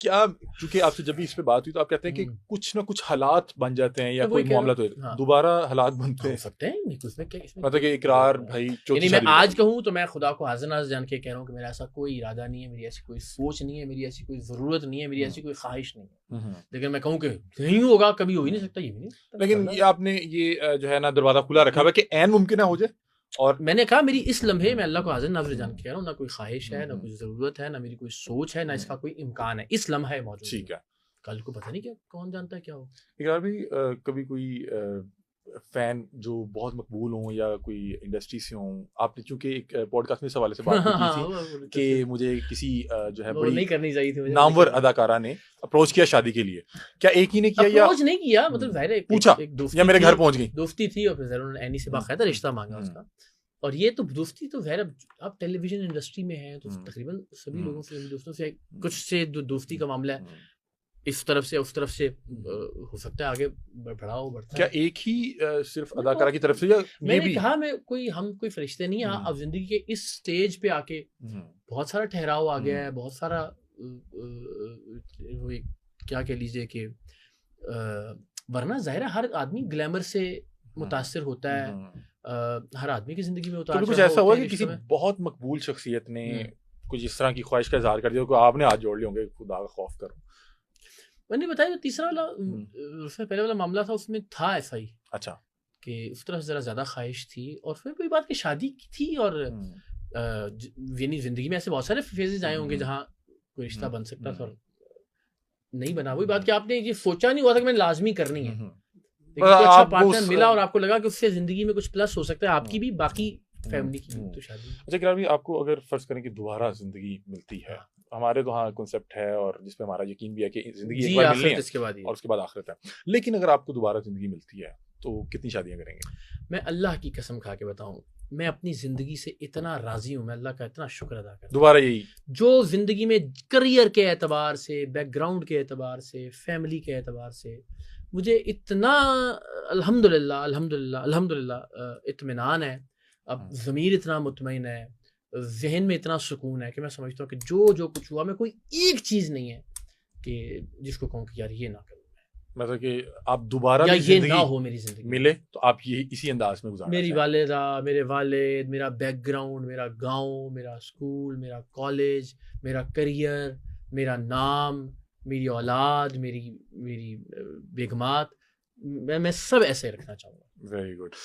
کیا چونکہ آپ سے جب بھی اس پہ بات ہوئی تو آپ کہتے ہیں کہ کچھ نہ کچھ حالات بن جاتے ہیں یا کوئی معاملات دوبارہ حالات بنتے ہو سکتے ہیں, مطلب کہ اقرار بھائی یعنی میں آج کہوں تو میں خدا کو حاضر ناظر جان کے کہہ رہا ہوں کہ میرا ایسا کوئی ارادہ نہیں ہے, میری ایسی کوئی سوچ نہیں ہے, میری ایسی کوئی ضرورت نہیں ہے, میری ایسی کوئی خواہش نہیں ہے, لیکن میں کہوں کہ نہیں ہوگا, کبھی ہو ہی نہیں سکتا, یہ بھی نہیں. لیکن یہ آپ نے یہ جو ہے نا دروازہ کھلا رکھا ہوا کہ عین ممکن ہے ہو جائے, اور میں نے کہا میری اس لمحے میں اللہ کو حاضر ناظر جان کے کہہ رہا ہوں, نہ کوئی خواہش ہے, نہ کوئی ضرورت ہے, نہ میری کوئی سوچ ہے, نہ اس کا کوئی امکان ہے, اس لمحے موجود. ٹھیک ہے, کل کو پتہ نہیں کیا کون جانتا ہے کیا ہو. اقرار بھی کبھی کوئی فین جو بہت مقبول ہوں یا کوئی انڈسٹری سے ہوں, آپ نے چونکہ ایک پوڈ کاسٹ میں اس حوالے سے بات کی تھی کہ مجھے کسی جو ہے بڑی نہیں کرنی چاہیے تھی, نامور اداکارہ نے اپروچ کیا شادی کے لیے, کیا ایک ہی نے کیا یا اپروچ نہیں کیا, مطلب ظاہر ہے پوچھا یا میرے گھر پہنچ گئی دوستی تھی, اور پھر ظاہر انہوں نے اینی سے باقاعدہ رشتہ مانگا اس کا, اور یہ تو دوستی تو ظاہر اب ٹیلی ویژن انڈسٹری میں ہے تو تقریباً سبھی لوگوں سے دوستوں سے کچھ سے دوستی کا معاملہ ہے, اس طرف سے اس طرف سے ہو سکتا ہے آگے بڑھاؤ بڑھتا ہے. کیا ایک ہی صرف اداکارہ کی طرف سے, یا میں نے کہا ہم کوئی فرشتے نہیں ہیں, اب زندگی کے اس سٹیج پہ آ کے بہت سارا ٹھہراؤ آ گیا ہے, بہت سارا وہ کیا کہہ لیجیے کہ ورنہ ظاہر ہے ہر آدمی گلیمر سے متاثر ہوتا ہے, ہر آدمی کی زندگی میں اتار کچھ ایسا ہوا کہ کسی بہت مقبول شخصیت نے کچھ اس طرح کی خواہش کا اظہار کر دیا کہ آپ نے ہاتھ جوڑ لیے ہوں گے خدا کا خوف کرو؟ میں نے بتایا جو تیسرا والا اس میں پہلے والا معاملہ تھا, اس میں تھا ایسا ہی, اچھا, کہ اس طرف ذرا زیادہ خواہش تھی, اور پھر کوئی بات کہ شادی کی تھی, اور یعنی زندگی میں ایسے بہت سارے فیزز آئے ہوں گے جہاں کوئی رشتہ بن سکتا تھا, نہیں بنا. وہی بات کہ آپ نے یہ سوچا نہیں ہوا تھا کہ میں لازمی کرنی ہے, لیکن اچھا پارٹنر ملا اور آپ کو لگا کہ اس سے زندگی میں کچھ پلس ہو سکتا ہے, آپ کی بھی باقی فیملی کی بھی, تو شادی. اچھا اقرار بھائی, آپ کو اگر فرض کریں کہ دوبارہ زندگی ملتی ہے, ہمارے تو ہاں کنسیپٹ ہے اور جس پہ ہمارا یقین بھی ہے کہ زندگی ایک بار ملنی ہے اور اس کے بعد آخرت ہے, لیکن اگر آپ کو دوبارہ زندگی ملتی ہے تو کتنی شادیاں کریں گے؟ میں اللہ کی قسم کھا کے بتاؤں, میں اپنی زندگی سے اتنا راضی ہوں, میں اللہ کا اتنا شکر ادا کرتا ہوں. دوبارہ یہی جو زندگی میں کریئر کے اعتبار سے, بیک گراؤنڈ کے اعتبار سے, فیملی کے اعتبار سے مجھے اتنا الحمدللہ اطمینان ہے, اب ضمیر اتنا مطمئن ہے, ذہن میں اتنا سکون ہے کہ میں سمجھتا ہوں کہ جو کچھ ہوا, میں کوئی ایک چیز نہیں ہے کہ جس کو کہوں کہ یار یہ نہ کروں, مطلب کہ آپ دوبارہ یا یہ نہ ہو میری زندگی ملے تو آپ یہ اسی انداز میں گزارنا. میری والدہ, میرے والد, میرا بیک گراؤنڈ, میرا گاؤں, میرا اسکول, میرا کالج, میرا کریئر, میرا نام, میری اولاد, میری بیگمات, میں سب ایسے رکھنا چاہوں گا. Very good.